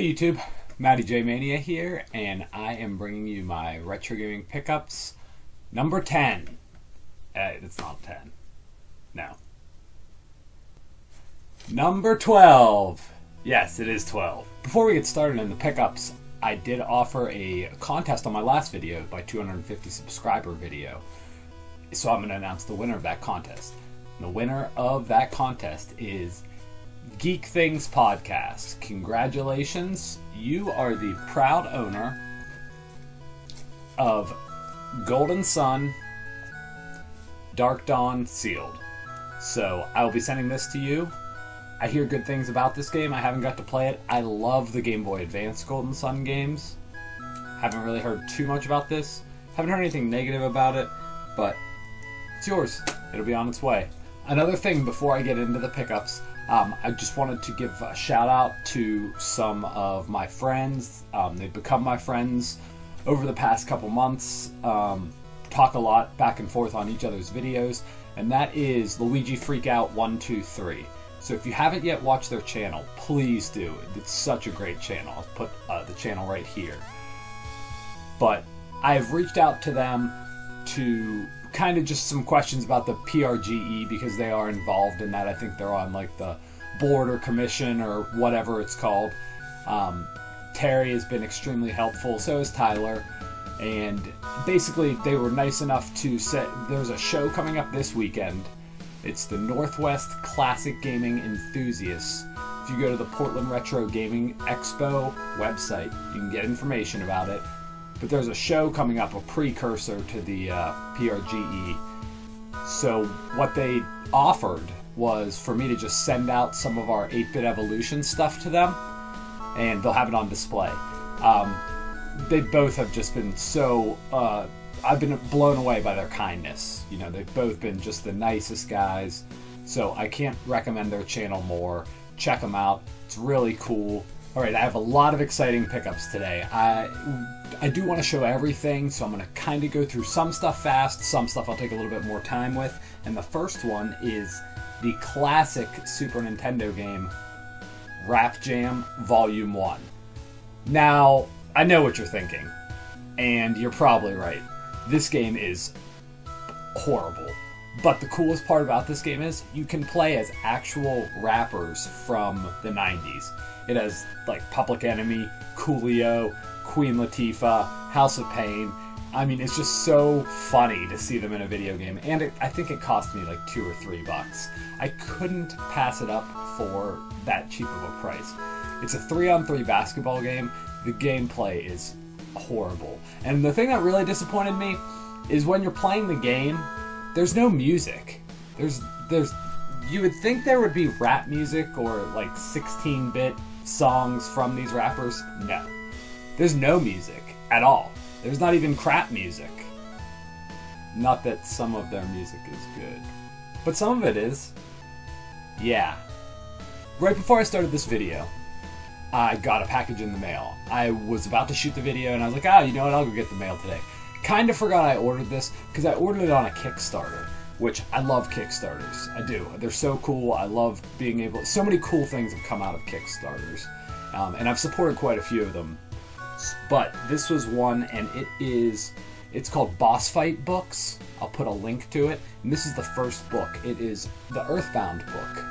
Hey YouTube, Mattyjmania here, and I am bringing you my retro gaming pickups number 10. It's not 10. No. Number 12. Yes, it is 12. Before we get started in the pickups, I did offer a contest on my last video, my 250 subscriber video. So I'm going to announce the winner of that contest. The winner of that contest is Geek Things Podcast. Congratulations. You are the proud owner of Golden Sun Dark Dawn Sealed. So I will be sending this to you. I hear good things about this game. I haven't got to play it. I love the Game Boy Advance Golden Sun games. Haven't really heard too much about this. Haven't heard anything negative about it, but it's yours. It'll be on its way. Another thing before I get into the pickups, I just wanted to give a shout out to some of my friends. They've become my friends over the past couple months. Talk a lot back and forth on each other's videos, and that is Luigi Freakout 123. So if you haven't yet watched their channel, please do. It's such a great channel. I'll put the channel right here. But I've reached out to them to kind of just some questions about the PRGE because they are involved in that. I think they're on like the board or commission or whatever it's called. Terry has been extremely helpful, so is Tyler. And basically they were nice enough to say there's a show coming up this weekend. It's the Northwest Classic Gaming Enthusiasts. If you go to the Portland Retro Gaming Expo website, you can get information about it. But there's a show coming up, a precursor to the PRGE. So what they offered was for me to just send out some of our 8-Bit Evolution stuff to them, and they'll have it on display. They both have just been so... I've been blown away by their kindness. You know, they've both been just the nicest guys. So I can't recommend their channel more. Check them out. It's really cool. Alright, I have a lot of exciting pickups today. I do want to show everything, so I'm going to kind of go through some stuff fast, some stuff I'll take a little bit more time with. And the first one is the classic Super Nintendo game, Rap Jam Volume 1. Now, I know what you're thinking, and you're probably right. This game is horrible. But the coolest part about this game is you can play as actual rappers from the 90s. It has like Public Enemy, Coolio, Queen Latifah, House of Pain. I mean, it's just so funny to see them in a video game. And I think it cost me like $2 or $3. I couldn't pass it up for that cheap of a price. It's a 3-on-3 basketball game. The gameplay is horrible. And the thing that really disappointed me is when you're playing the game, there's no music. You would think there would be rap music or like 16-bit songs from these rappers. No. There's no music at all. There's not even crap music. Not that some of their music is good, but some of it is. Yeah. Right before I started this video, I got a package in the mail. I was about to shoot the video and I was like, you know what, I'll go get the mail today. Kind of forgot I ordered this because I ordered it on a Kickstarter, which I love Kickstarters. I do. They're so cool. I love being able... So many cool things have come out of Kickstarters. And I've supported quite a few of them. But this was one, and it's called Boss Fight Books. I'll put a link to it. And this is the first book. It is the Earthbound book.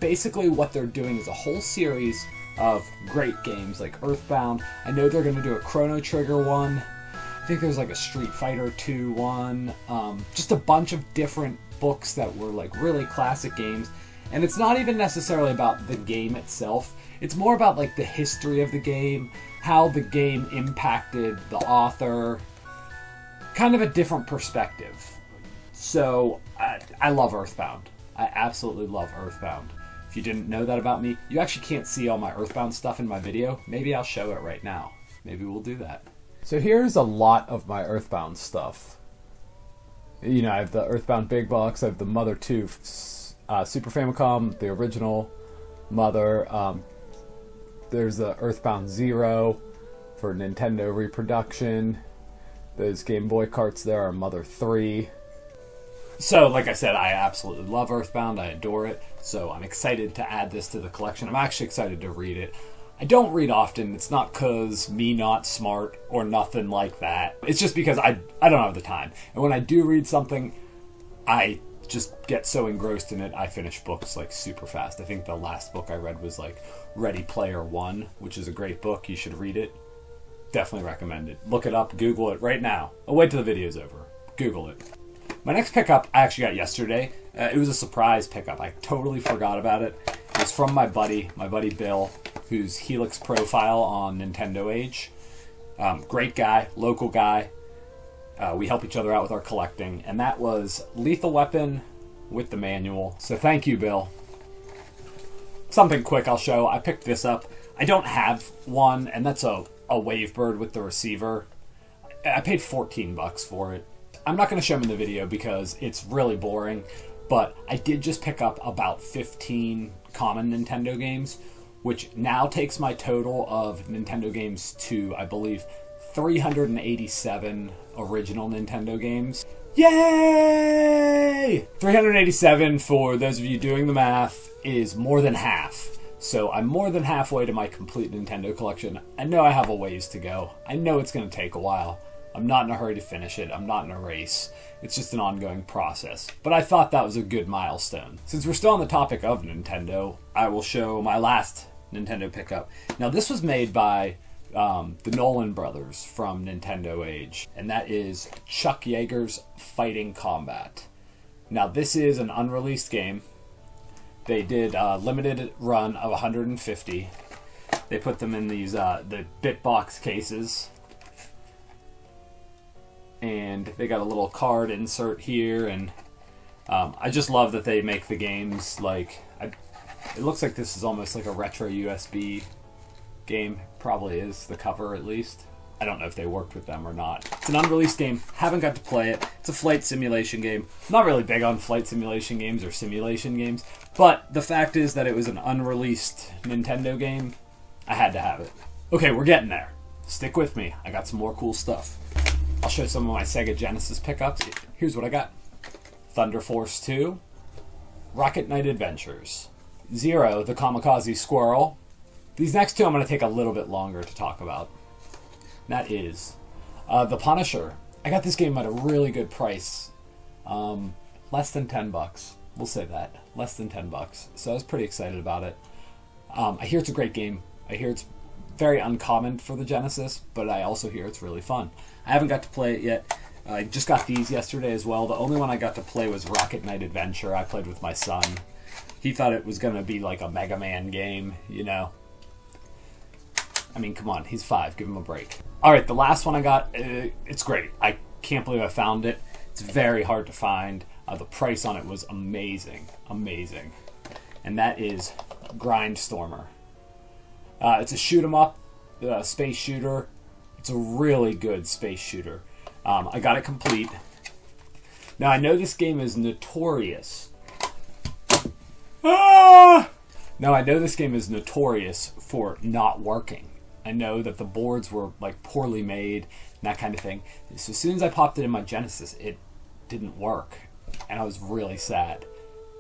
Basically what they're doing is a whole series of great games like Earthbound. I know they're going to do a Chrono Trigger one. I think there's like a Street Fighter 2 one. Just a bunch of different books that were like really classic games. And it's not even necessarily about the game itself. It's more about like the history of the game, how the game impacted the author, kind of a different perspective. So I love Earthbound. I absolutely love Earthbound. If you didn't know that about me, you actually can't see all my Earthbound stuff in my video. Maybe I'll show it right now. Maybe we'll do that. So here's a lot of my Earthbound stuff. You know, I have the Earthbound Big Box, I have the Mother 2 Super Famicom, the original Mother. There's the Earthbound Zero for Nintendo reproduction. Those Game Boy carts there are Mother 3. So, like I said, I absolutely love Earthbound. I adore it. So I'm excited to add this to the collection. I'm actually excited to read it. I don't read often. It's not because me not smart or nothing like that. It's just because I don't have the time. And when I do read something, I just get so engrossed in it, I finish books like super fast. I think the last book I read was like Ready Player One, which is a great book. You should read it. Definitely recommend it. Look it up, Google it right now. I'll wait till the video's over. Google it. My next pickup I actually got yesterday. It was a surprise pickup. I totally forgot about it. It was from my buddy Bill, who's Helix Profile on Nintendo Age. Great guy, local guy. We help each other out with our collecting, and that was Lethal Weapon with the manual. So thank you, Bill. Something quick I'll show. I picked this up. I don't have one, and that's a Wavebird with the receiver. I paid 14 bucks for it. I'm not going to show them in the video because it's really boring, but I did just pick up about 15 common Nintendo games, which now takes my total of Nintendo games to, I believe, 387 original Nintendo games. Yay! 387, for those of you doing the math, is more than half. So I'm more than halfway to my complete Nintendo collection. I know I have a ways to go. I know it's going to take a while. I'm not in a hurry to finish it. I'm not in a race. It's just an ongoing process. But I thought that was a good milestone. Since we're still on the topic of Nintendo, I will show my last Nintendo pickup. Now this was made by the Nolan brothers from Nintendo Age, and that is Chuck Yeager's Fighting Combat. Now this is an unreleased game. They did a limited run of 150. They put them in these the BitBox cases, and they got a little card insert here, and I just love that they make the games like it looks like this is almost like a retro USB game. Probably is, the cover at least. I don't know if they worked with them or not. It's an unreleased game. Haven't got to play it. It's a flight simulation game. I'm not really big on flight simulation games or simulation games, but the fact is that it was an unreleased Nintendo game. I had to have it. Okay, we're getting there. Stick with me. I got some more cool stuff. I'll show some of my Sega Genesis pickups. Here's what I got. Thunder Force 2, Rocket Knight Adventures, Zero, the Kamikaze Squirrel. These next two I'm going to take a little bit longer to talk about. That is The Punisher. I got this game at a really good price. Less than 10 bucks. We'll say that. Less than 10 bucks. So I was pretty excited about it. I hear it's a great game. I hear it's very uncommon for the Genesis, but I also hear it's really fun. I haven't got to play it yet. I just got these yesterday as well. The only one I got to play was Rocket Knight Adventure. I played with my son. He thought it was going to be like a Mega Man game, you know. I mean, come on, he's 5. Give him a break. All right, the last one I got, it's great. I can't believe I found it. It's very hard to find. The price on it was amazing, amazing. And that is Grindstormer. It's a shoot 'em up, space shooter. It's a really good space shooter. I got it complete. Now, I know this game is notorious. Now, I know this game is notorious for not working. I know that the boards were like poorly made and that kind of thing. So as soon as I popped it in my Genesis, it didn't work, and I was really sad.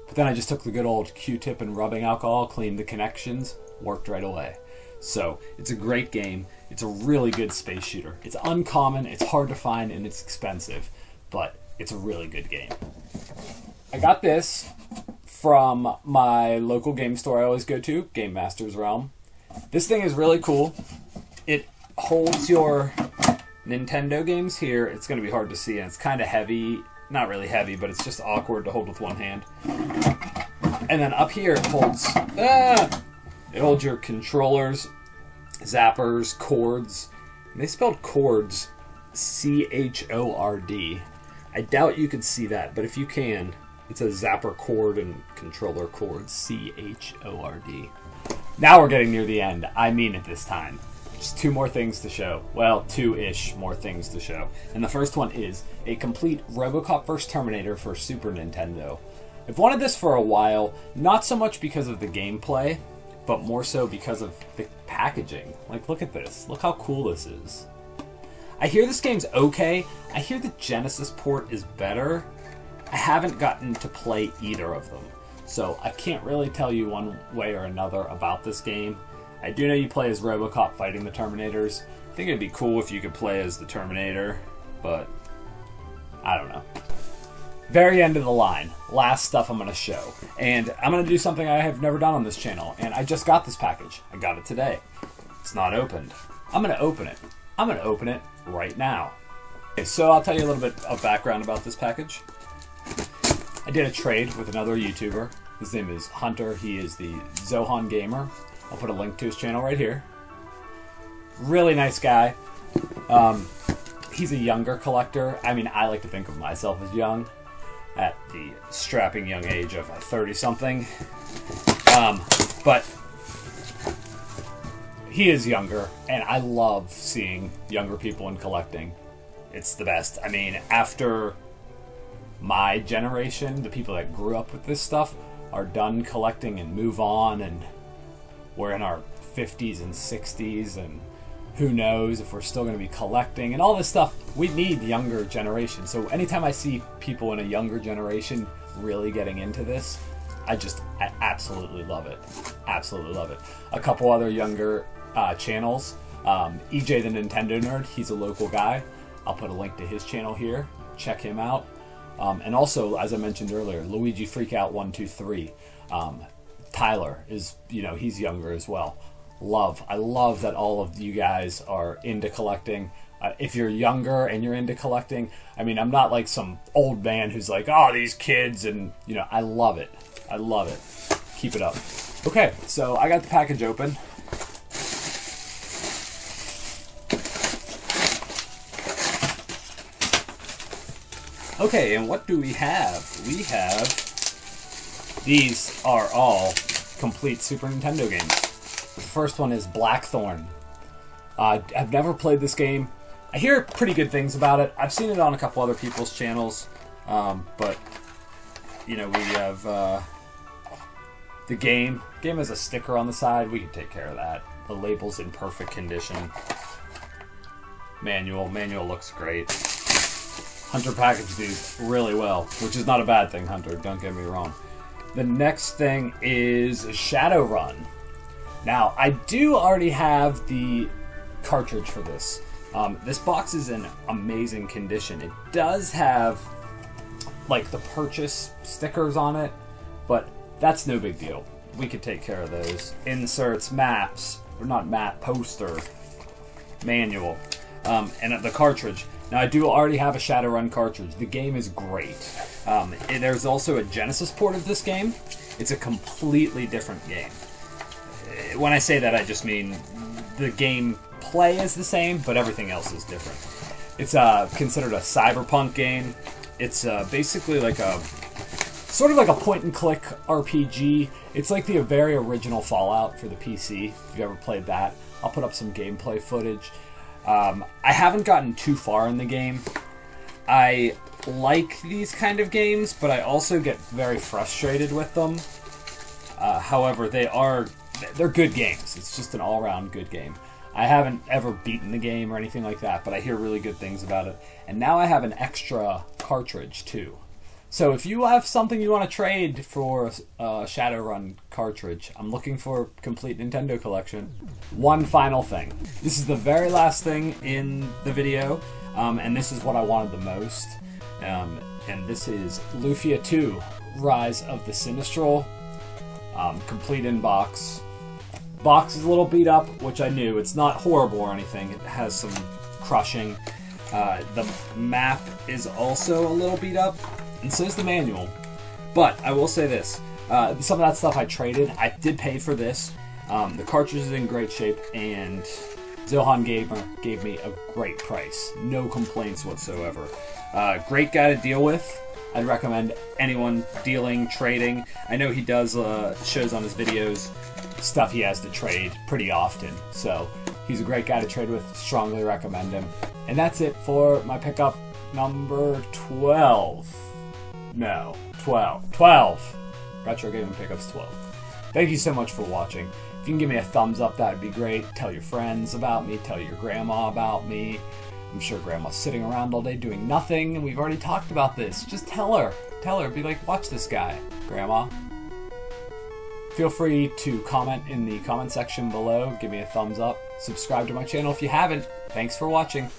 But then I just took the good old Q-tip and rubbing alcohol, cleaned the connections, worked right away. So it's a great game. It's a really good space shooter. It's uncommon, it's hard to find, and it's expensive, but it's a really good game. I got this from my local game store I always go to, Game Master's Realm. This thing is really cool. It holds your Nintendo games here. It's going to be hard to see, and it's kind of heavy. Not really heavy, but it's just awkward to hold with one hand. And then up here it holds your controllers, zappers, cords. And they spelled cords C-H-O-R-D. I doubt you can see that, but if you can, it's a zapper cord and controller cord, C-H-O-R-D. Now we're getting near the end. I mean it this time. Just 2 more things to show. Well, 2-ish more things to show. And the first one is a complete RoboCop vs. Terminator for Super Nintendo. I've wanted this for a while, not so much because of the gameplay, but more so because of the packaging. Like, look at this. Look how cool this is. I hear this game's okay. I hear the Genesis port is better. I haven't gotten to play either of them, so I can't really tell you one way or another about this game. I do know you play as RoboCop fighting the Terminators. I think it'd be cool if you could play as the Terminator, but I don't know. Very end of the line. Last stuff I'm going to show. And I'm going to do something I have never done on this channel. And I just got this package. I got it today. It's not opened. I'm going to open it. I'm going to open it right now. Okay, so I'll tell you a little bit of background about this package. I did a trade with another YouTuber. His name is Hunter. He is the Zohan Gamer. I'll put a link to his channel right here. Really nice guy. He's a younger collector. I mean, I like to think of myself as young at the strapping young age of 30-something. But he is younger, and I love seeing younger people in collecting. It's the best. I mean, after my generation, the people that grew up with this stuff are done collecting and move on, and we're in our 50s and 60s, and who knows if we're still going to be collecting and all this stuff. We need younger generation. So anytime I see people in a younger generation really getting into this, I absolutely love it. Absolutely love it. A couple other younger channels. EJ the Nintendo Nerd, he's a local guy. I'll put a link to his channel here. Check him out. And also, as I mentioned earlier, Luigi Freakout 123. Tyler is, he's younger as well. I love that all of you guys are into collecting. If you're younger and you're into collecting, I mean, I'm not like some old man who's like, oh, these kids, and, I love it. I love it. Keep it up. Okay, so I got the package open. Okay, and what do we have? We have... These are all complete Super Nintendo games. The first one is Blackthorn. I've never played this game. I hear pretty good things about it. I've seen it on a couple other people's channels, but we have the game. The game has a sticker on the side. We can take care of that. The label's in perfect condition. Manual looks great. Hunter packaged these really well, which is not a bad thing, Hunter. Don't get me wrong. The next thing is Shadowrun. Now, I do already have the cartridge for this. This box is in amazing condition. It does have, like, the purchase stickers on it, but that's no big deal. We could take care of those. Inserts, maps, or not map, poster, manual, and the cartridge. Now, I do already have a Shadowrun cartridge. The game is great. There's also a Genesis port of this game. It's a completely different game. When I say that, I just mean the gameplay is the same, but everything else is different. It's considered a cyberpunk game. It's basically like sort of like a point-and-click RPG. It's like the very original Fallout for the PC, if you've ever played that. I'll put up some gameplay footage. I haven't gotten too far in the game. I like these kind of games, but I also get very frustrated with them. However, they're good games. It's just an all-around good game. I haven't ever beaten the game or anything like that, but I hear really good things about it. And now I have an extra cartridge, too. So if you have something you want to trade for a Shadowrun cartridge, I'm looking for a complete Nintendo collection. One final thing. This is the very last thing in the video, and this is what I wanted the most. And this is Lufia 2, Rise of the Sinistral, complete in box. Box is a little beat up, which I knew. It's not horrible or anything. It has some crushing. The map is also a little beat up, and so is the manual. But I will say this. Some of that stuff I traded. I did pay for this. The cartridge is in great shape, and Zohan Gamer gave me a great price. No complaints whatsoever. Great guy to deal with. I'd recommend anyone dealing, trading. I know he does shows on his videos, stuff he has to trade pretty often. So he's a great guy to trade with. Strongly recommend him. And that's it for my pickup number 12. No, 12. 12! Retro Gaming Pickups 12. Thank you so much for watching. If you can give me a thumbs up, that would be great. Tell your friends about me. Tell your grandma about me. I'm sure grandma's sitting around all day doing nothing, and we've already talked about this. Just tell her. Tell her. Be like, watch this guy, grandma. Feel free to comment in the comment section below. Give me a thumbs up. Subscribe to my channel if you haven't. Thanks for watching.